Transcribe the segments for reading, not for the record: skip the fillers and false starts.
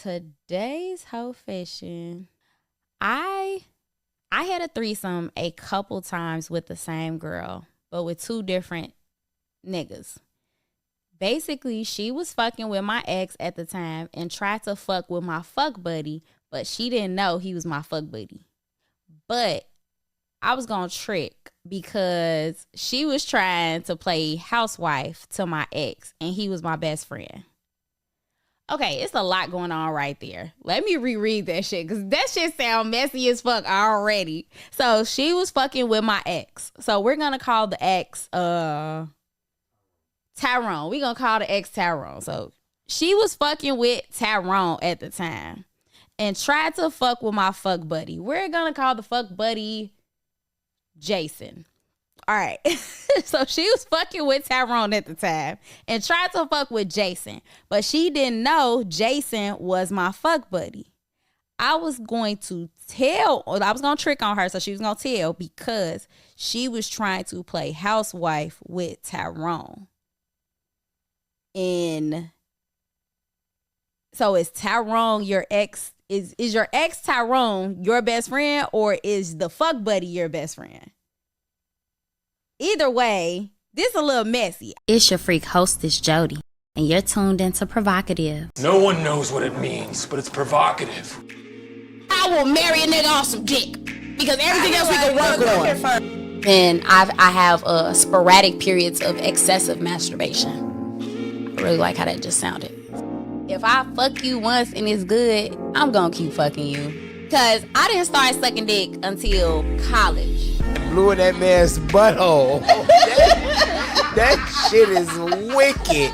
Today's whole fashion. I had a threesome a couple times with the same girl, but with two different niggas. Basically, she was fucking with my ex at the time and tried to fuck with my fuck buddy, but she didn't know he was my fuck buddy. But I was gonna trick because she was trying to play housewife to my ex and he was my best friend. Okay, it's a lot going on right there. Let me reread that shit because that shit sound messy as fuck already. So she was fucking with my ex. So we're gonna call the ex Tyrone. We gonna call the ex Tyrone. So she was fucking with Tyrone at the time and tried to fuck with my fuck buddy. We're gonna call the fuck buddy Jason. All right. So she was fucking with Tyrone at the time and tried to fuck with Jason. But she didn't know Jason was my fuck buddy. I was going to trick on her, so she was going to tell because she was trying to play housewife with Tyrone. And so is Tyrone your ex? Is your ex Tyrone your best friend, or is the fuck buddy your best friend? Either way, this a little messy. It's your freak hostess, Jody, and you're tuned into Prhoevocative. No one knows what it means, but it's provocative. I will marry a nigga off some dick because everything else we can work on. And I have sporadic periods of excessive masturbation. I really like how that just sounded. If I fuck you once and it's good, I'm gonna keep fucking you. Because I didn't start sucking dick until college. Blew in that man's butthole. that shit is wicked.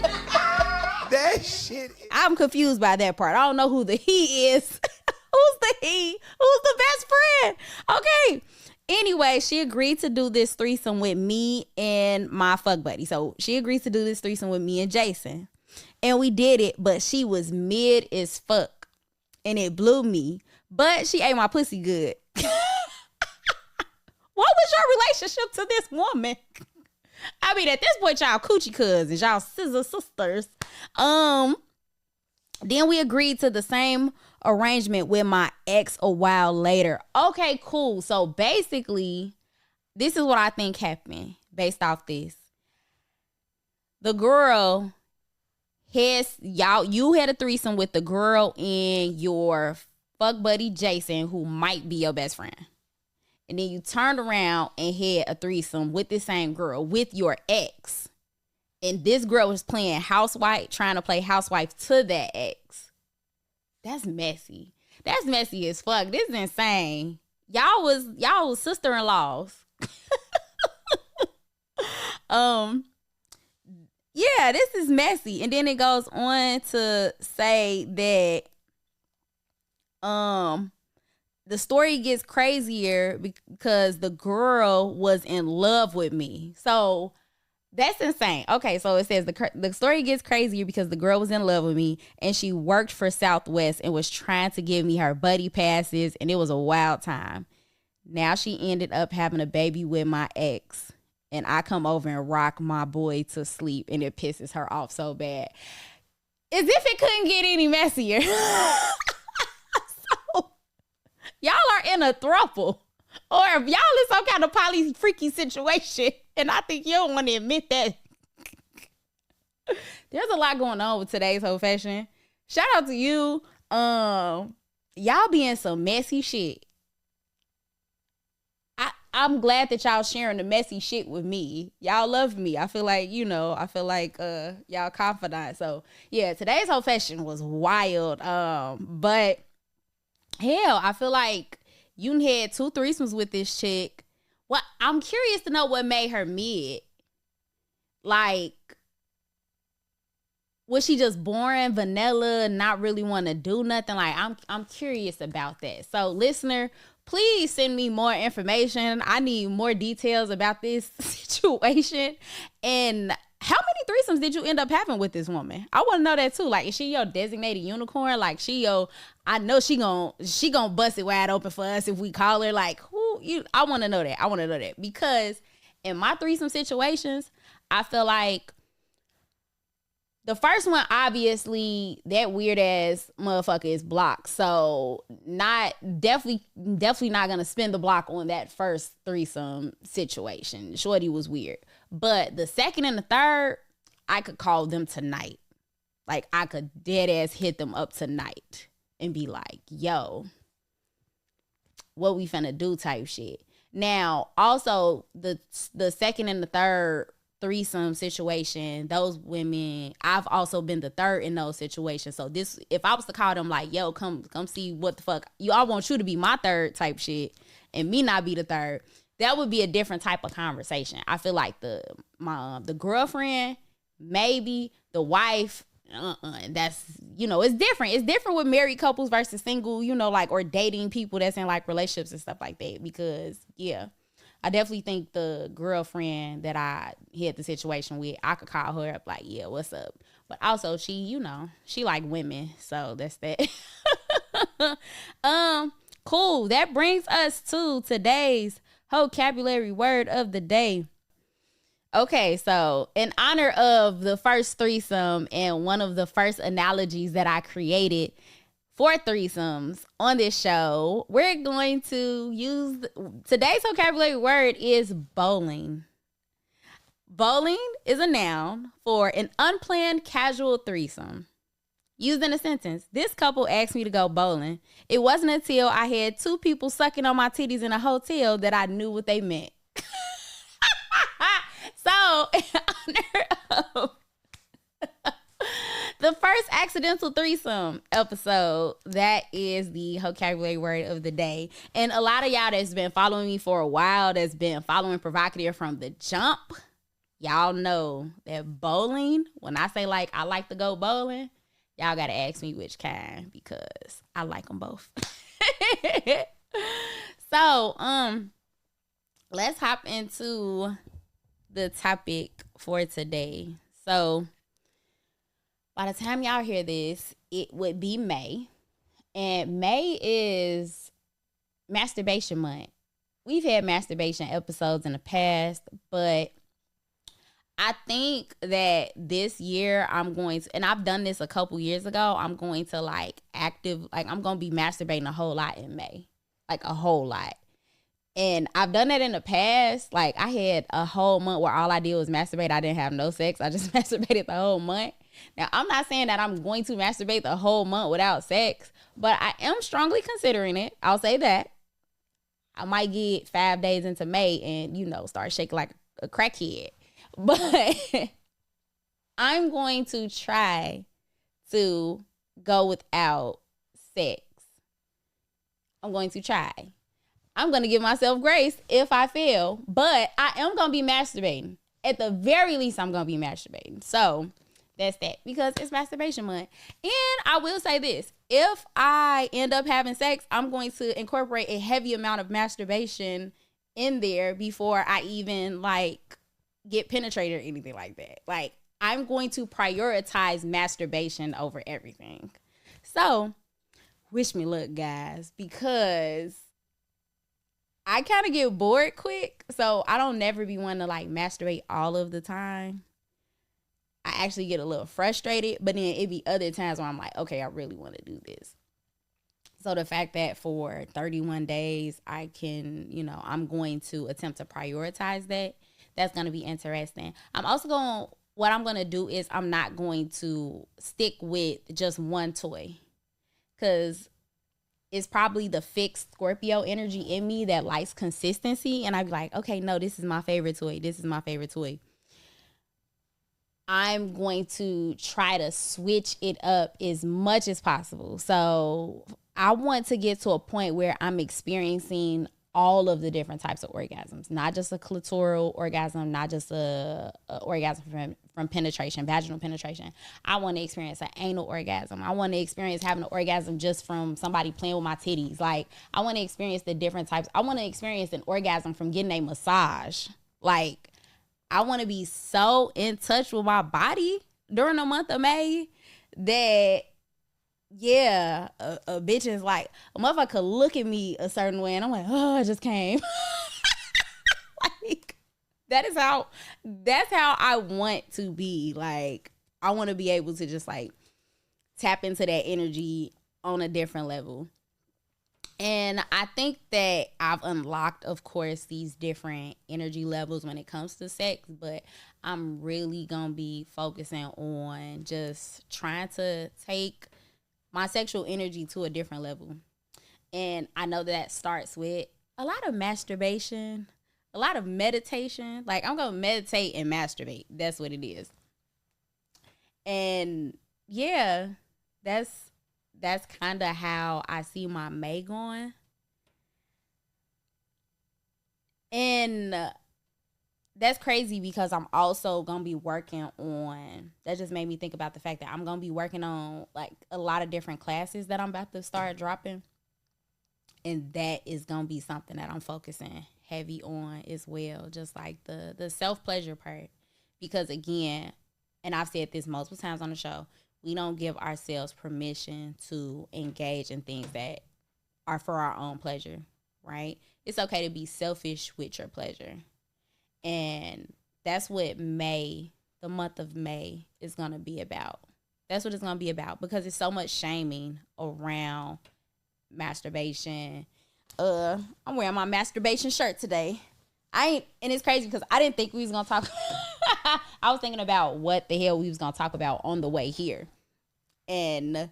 That shit. I'm confused by that part. I don't know who the he is. Who's the he? Who's the best friend? Okay. Anyway, she agreed to do this threesome with me and my fuck buddy. So she agreed to do this threesome with me and Jason. And we did it, but she was mid as fuck. And it blew me. But she ate my pussy good. What was your relationship to this woman? I mean, at this point, y'all coochie cousins, y'all scissor sisters. Then we agreed to the same arrangement with my ex a while later. Okay, cool. So basically, this is what I think happened based off this. The girl you had a threesome with the girl and your fuck buddy Jason, who might be your best friend. And then you turned around and had a threesome with this same girl with your ex. And this girl was playing housewife, trying to play housewife to that ex. That's messy. That's messy as fuck. This is insane. Y'all was sister-in-laws. Yeah, this is messy. And then it goes on to say that the story gets crazier because the girl was in love with me. So that's insane. Okay, so it says the story gets crazier because the girl was in love with me and she worked for Southwest and was trying to give me her buddy passes, and it was a wild time. Now she ended up having a baby with my ex, and I come over and rock my boy to sleep, and it pisses her off so bad. As if it couldn't get any messier. So, y'all are in a throuple. Or if y'all in some kind of poly freaky situation, and I think you don't want to admit that. There's a lot going on with today's whole fashion. Shout out to you. Y'all be in some messy shit. I'm glad that y'all sharing the messy shit with me. Y'all love me. I feel like, y'all confidant. So yeah, today's whole fashion was wild. But hell, I feel like you had 2 threesomes with this chick. Well, I'm curious to know what made her mid. Like, was she just boring, vanilla, not really want to do nothing? Like, I'm curious about that. So, listener, please send me more information. I need more details about this situation. And how many threesomes did you end up having with this woman? I want to know that too. Like, is she your designated unicorn? Like, I know she gonna bust it wide open for us if we call her. Like, I want to know that. I want to know that because in my threesome situations, I feel like The first one, obviously, that weird ass motherfucker is blocked. So definitely not gonna spin the block on that first threesome situation. Shorty was weird. But the second and the third, I could call them tonight. Like, I could dead ass hit them up tonight and be like, yo, what we finna do type shit. Now, also, the second and the third threesome situation, those women, I've also been the third in those situations. So this, if I was to call them like, yo, come see what the fuck, I want you to be my third type shit and me not be the third, that would be a different type of conversation. I feel like the girlfriend, maybe the wife, that's, it's different. It's different with married couples versus single, like, or dating people that's in like relationships and stuff like that. Because I definitely think the girlfriend that I had the situation with, I could call her up like, yeah, what's up? But also she like women. So that's that. Cool. That brings us to today's vocabulary word of the day. Okay, so in honor of the first threesome and one of the first analogies that I created for threesomes on this show, we're going to use today's vocabulary word is bowling. Bowling is a noun for an unplanned casual threesome. Used in a sentence, this couple asked me to go bowling. It wasn't until I had two people sucking on my titties in a hotel that I knew what they meant. So, in honor of the first accidental threesome episode, that is the vocabulary word of the day. And a lot of y'all that's been following me for a while, that's been following Prhoevocative from the jump, y'all know that bowling, when I say like I like to go bowling, y'all gotta ask me which kind, because I like them both. So, let's hop into the topic for today. So by the time y'all hear this, it would be May, and May is masturbation month. We've had masturbation episodes in the past, but I think that this year I'm going to, and I've done this a couple years ago, I'm going to I'm going to be masturbating a whole lot in May, like a whole lot. And I've done that in the past. Like, I had a whole month where all I did was masturbate. I didn't have no sex. I just masturbated the whole month. Now, I'm not saying that I'm going to masturbate the whole month without sex, but I am strongly considering it. I'll say that. I might get 5 days into May and, start shaking like a crackhead. But I'm going to try to go without sex. I'm going to try. I'm going to give myself grace if I fail, but I am going to be masturbating. At the very least, I'm going to be masturbating. So that's that, because it's masturbation month. And I will say this, if I end up having sex, I'm going to incorporate a heavy amount of masturbation in there before I even get penetrated or anything like that. Like, I'm going to prioritize masturbation over everything. So wish me luck, guys, because I kind of get bored quick, so I don't never be wanting to masturbate all of the time. I actually get a little frustrated, but then it be other times where I'm like, okay, I really want to do this. So the fact that for 31 days, I can, I'm going to attempt to prioritize that. That's going to be interesting. What I'm going to do is I'm not going to stick with just one toy, because it's probably the fixed Scorpio energy in me that likes consistency. And I'd be like, okay, no, this is my favorite toy. This is my favorite toy. I'm going to try to switch it up as much as possible. So I want to get to a point where I'm experiencing all of the different types of orgasms, not just a clitoral orgasm, not just a orgasm from penetration, vaginal penetration. I want to experience an anal orgasm. I want to experience having an orgasm just from somebody playing with my titties. Like, I want to experience the different types. I want to experience an orgasm from getting a massage. Like, I want to be so in touch with my body during the month of May that, yeah, a bitch is like, a motherfucker could look at me a certain way and I'm like, oh, I just came. Like, that's how I want to be. Like, I want to be able to just like tap into that energy on a different level. And I think that I've unlocked, of course, these different energy levels when it comes to sex, but I'm really going to be focusing on just trying to take my sexual energy to a different level. And I know that starts with a lot of masturbation, a lot of meditation. Like, I'm going to meditate and masturbate. That's what it is. And yeah, that's kind of how I see my May going. And that's crazy because I'm also going to be working on, that just made me think about the fact that I'm going to be working on like a lot of different classes that I'm about to start dropping. And that is going to be something that I'm focusing heavy on as well. Just like the self-pleasure part. Because again, and I've said this multiple times on the show, we don't give ourselves permission to engage in things that are for our own pleasure, right? It's okay to be selfish with your pleasure. And that's what May, the month of May, is going to be about. That's what it's going to be about because it's so much shaming around masturbation. I'm wearing my masturbation shirt today. And it's crazy because I didn't think we was going to talk. I was thinking about what the hell we was going to talk about on the way here. And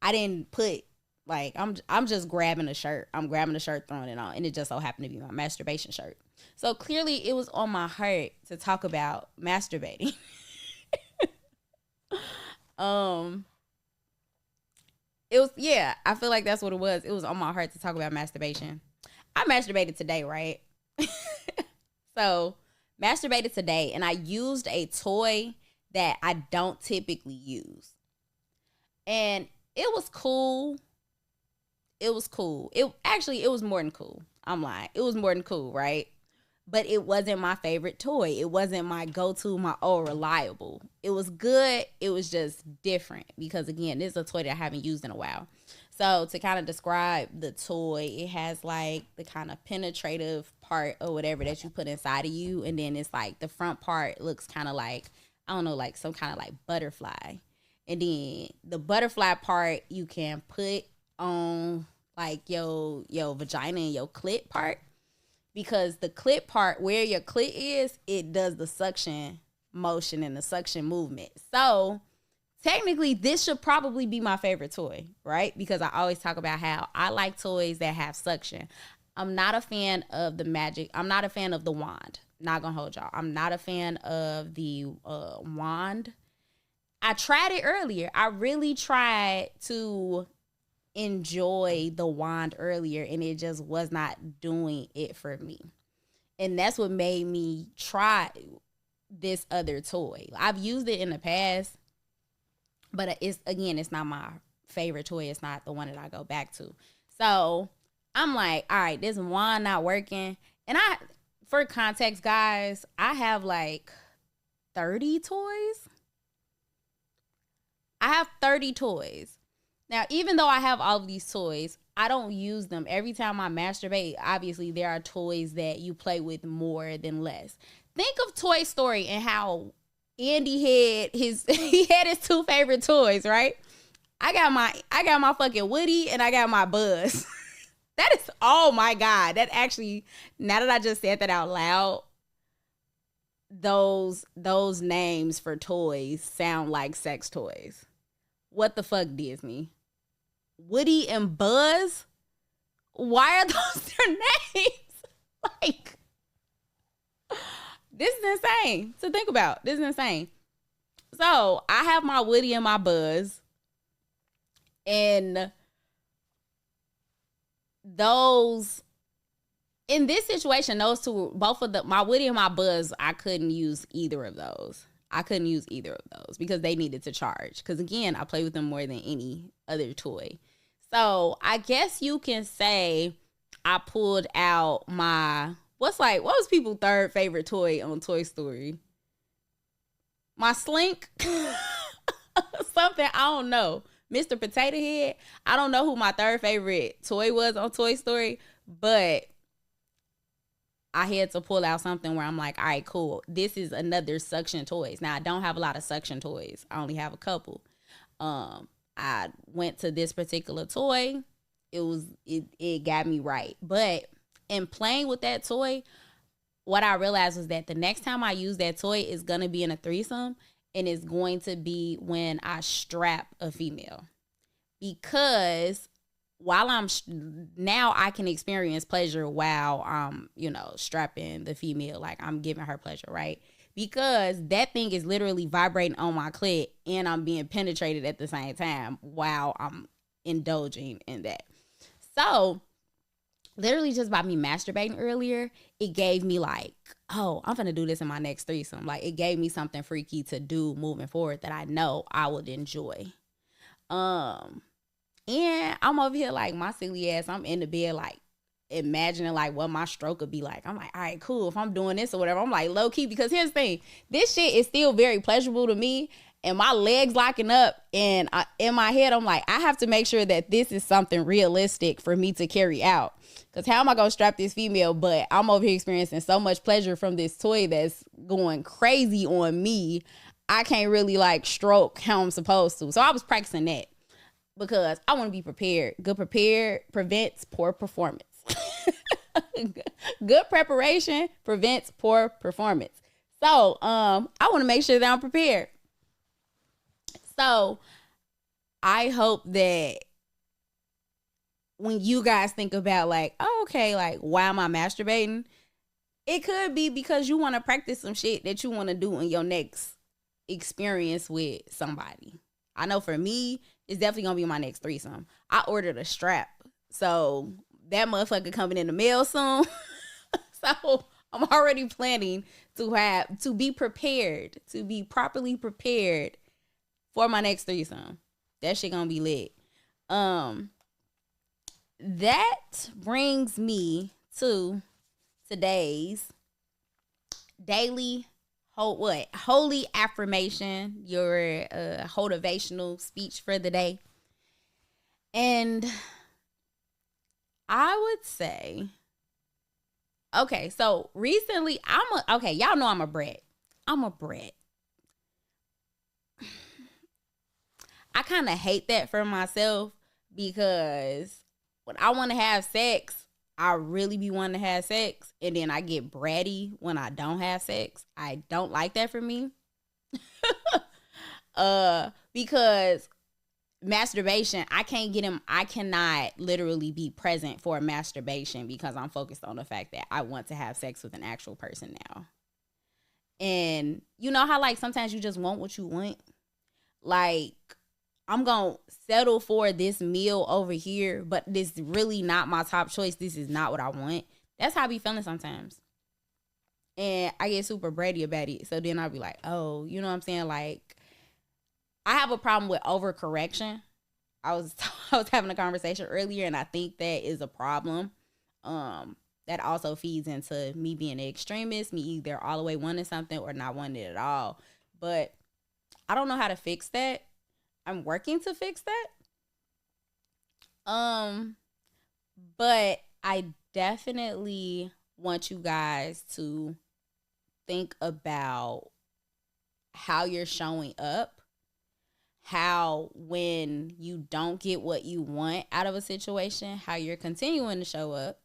I didn't put, like, I'm just grabbing a shirt. I'm grabbing a shirt, throwing it on. And it just so happened to be my masturbation shirt. So clearly it was on my heart to talk about masturbating. It was, yeah, I feel like that's what it was. It was on my heart to talk about masturbation. I masturbated today, right? So, masturbated today, and I used a toy that I don't typically use. And it was cool. It was cool. It was more than cool. I'm lying. It was more than cool, right? But it wasn't my favorite toy. It wasn't my go-to, my reliable. It was good. It was just different because, again, this is a toy that I haven't used in a while. So to kind of describe the toy, it has like the kind of penetrative part or whatever that you put inside of you. And then it's like the front part looks kind of like, I don't know, like some kind of like butterfly. And then the butterfly part you can put on like your vagina and your clit part. Because the clit part, where your clit is, it does the suction motion and the suction movement. So technically, this should probably be my favorite toy, right? Because I always talk about how I like toys that have suction. I'm not a fan of the magic. I'm not a fan of the wand. Not gonna hold y'all. I'm not a fan of the wand. I tried it earlier. I really tried to enjoy the wand earlier, and it just was not doing it for me. And that's what made me try this other toy. I've used it in the past, but it's not my favorite toy. It's not the one that I go back to. So I'm like, all right, this wand not working. And for context, guys, I have like 30 toys. I have 30 toys. Now, even though I have all of these toys, I don't use them. Every time I masturbate, obviously there are toys that you play with more than less. Think of Toy Story and how Andy had his two favorite toys, right? I got my fucking Woody and I got my Buzz. That is, oh my God. That actually, now that I just said that out loud, those names for toys sound like sex toys. What the fuck, Disney? Woody and Buzz? Why are those their names? Like, this is insane to think about. This is insane. So I have my Woody and my Buzz. And those, in this situation, those two, both of my Woody and my Buzz, I couldn't use either of those. I couldn't use either of those because they needed to charge. Because again, I play with them more than any other toy. So I guess you can say I pulled out my, what was people's third favorite toy on Toy Story? My Slink? Something, I don't know. Mr. Potato Head? I don't know who my third favorite toy was on Toy Story, but I had to pull out something where I'm like, all right, cool. This is another suction toys. Now I don't have a lot of suction toys. I only have a couple. I went to this particular toy. It got me right. But in playing with that toy, what I realized was that the next time I use that toy is going to be in a threesome, and it's going to be when I strap a female. Because while now I can experience pleasure while I'm, strapping the female, like I'm giving her pleasure, right? Because that thing is literally vibrating on my clit and I'm being penetrated at the same time while I'm indulging in that. So literally just by me masturbating earlier, it gave me like, oh, I'm gonna do this in my next threesome. Like it gave me something freaky to do moving forward that I know I would enjoy. And I'm over here like my silly ass, I'm in the bed like imagining like what my stroke would be like. I'm like, all right, cool. If I'm doing this or whatever, I'm like low key, because here's the thing, this shit is still very pleasurable to me, and my legs locking up, and in my head, I'm like, I have to make sure that this is something realistic for me to carry out. Because how am I going to strap this female, but I'm over here experiencing so much pleasure from this toy that's going crazy on me, I can't really like stroke how I'm supposed to. So I was practicing that because I want to be prepared. Good prepared prevents poor performance. Good preparation prevents poor performance. So I want to make sure that I'm prepared. So I hope that when you guys think about like, oh, okay, like why am I masturbating? It could be because you want to practice some shit that you want to do in your next experience with somebody. I know for me, it's definitely going to be my next threesome. I ordered a strap. So that motherfucker coming in the mail soon. So I'm already planning to be prepared, to be properly prepared for my next threesome. That shit gonna be lit. That brings me to today's daily holy affirmation, your motivational speech for the day. And I would say, okay, so recently y'all know I'm a brat. I kind of hate that for myself because when I want to have sex, I really be wanting to have sex, and then I get bratty when I don't have sex. I don't like that for me. Because masturbation, I cannot literally be present for masturbation because I'm focused on the fact that I want to have sex with an actual person now. And you know how like sometimes you just want what you want? Like, I'm going to settle for this meal over here, but this is really not my top choice. This is not what I want. That's how I be feeling sometimes. And I get super bratty about it. So then I'll be like, oh, you know what I'm saying? Like, I have a problem with overcorrection. I was having a conversation earlier, and I think that is a problem. That also feeds into me being an extremist, me either all the way wanting something or not wanting it at all. But I don't know how to fix that. I'm working to fix that. But I definitely want you guys to think about how you're showing up, how when you don't get what you want out of a situation, how you're continuing to show up,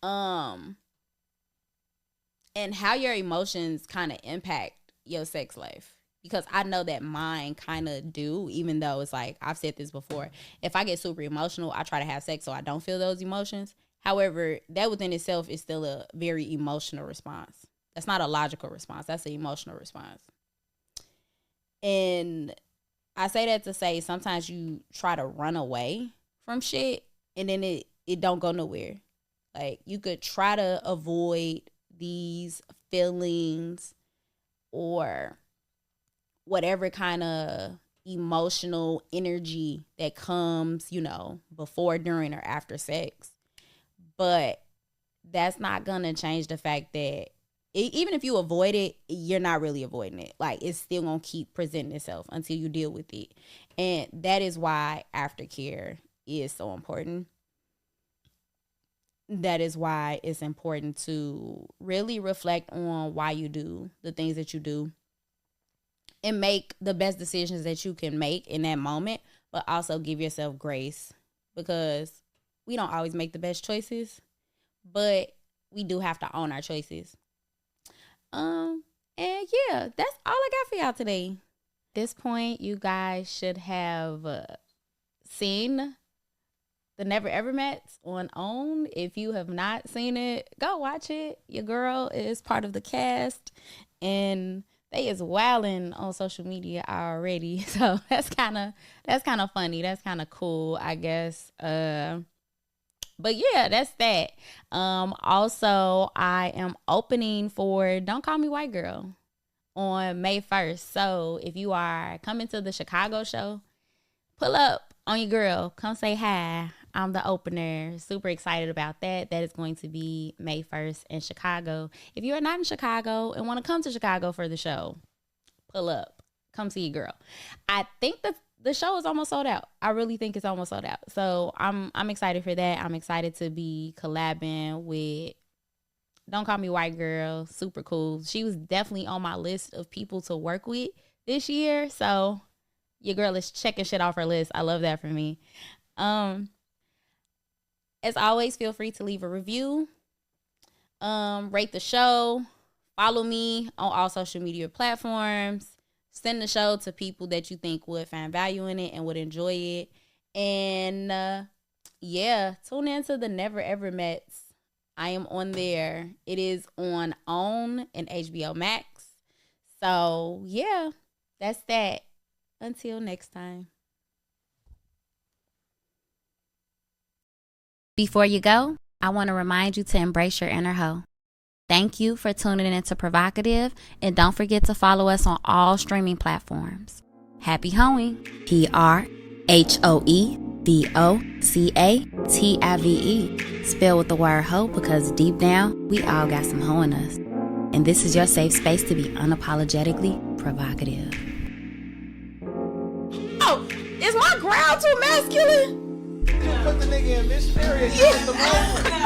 and how your emotions kind of impact your sex life. Because I know that mine kind of do, even though it's like, I've said this before, if I get super emotional, I try to have sex so I don't feel those emotions. However, that within itself is still a very emotional response. That's not a logical response. That's an emotional response. And I say that to say sometimes you try to run away from shit and then it don't go nowhere. Like, you could try to avoid these feelings or whatever kind of emotional energy that comes, before, during, or after sex. But that's not going to change the fact that even if you avoid it, you're not really avoiding it. Like, it's still going to keep presenting itself until you deal with it. And that is why aftercare is so important. that is why it's important to really reflect on why you do the things that you do and make the best decisions that you can make in that moment, but also give yourself grace, because we don't always make the best choices, but we do have to own our choices. And yeah, that's all I got for y'all today. At this point, you guys should have seen the Never Ever Mets on OWN. If you have not seen it, go watch it. Your girl is part of the cast, and they is wilding on social media already. So that's kind of funny. That's kind of cool, I guess. But yeah, that's that. Also, I am opening for Don't Call Me White Girl on May 1st. So if you are coming to the Chicago show, pull up on your girl. Come say hi. I'm the opener. Super excited about that. That is going to be May 1st in Chicago. If you are not in Chicago and want to come to Chicago for the show, pull up. Come see your girl. I think the show is almost sold out. I really think it's almost sold out. So I'm excited for that. I'm excited to be collabing with Don't Call Me White Girl. Super cool. She was definitely on my list of people to work with this year. So your girl is checking shit off her list. I love that for me. As always, feel free to leave a review, rate the show, follow me on all social media platforms, send the show to people that you think would find value in it and would enjoy it. And yeah, tune into the Never Ever Mets. I am on there. It is on OWN and HBO Max. So yeah, that's that. Until next time. Before you go, I want to remind you to embrace your inner hoe. Thank you for tuning in to Prhoevocative, and don't forget to follow us on all streaming platforms. Happy hoeing. PRHOEVOCATIVE. Spell with the word hoe, because deep down, we all got some hoe in us. And this is your safe space to be unapologetically provocative. Oh, is my growl too masculine? Put the nigga in missionary. Yeah.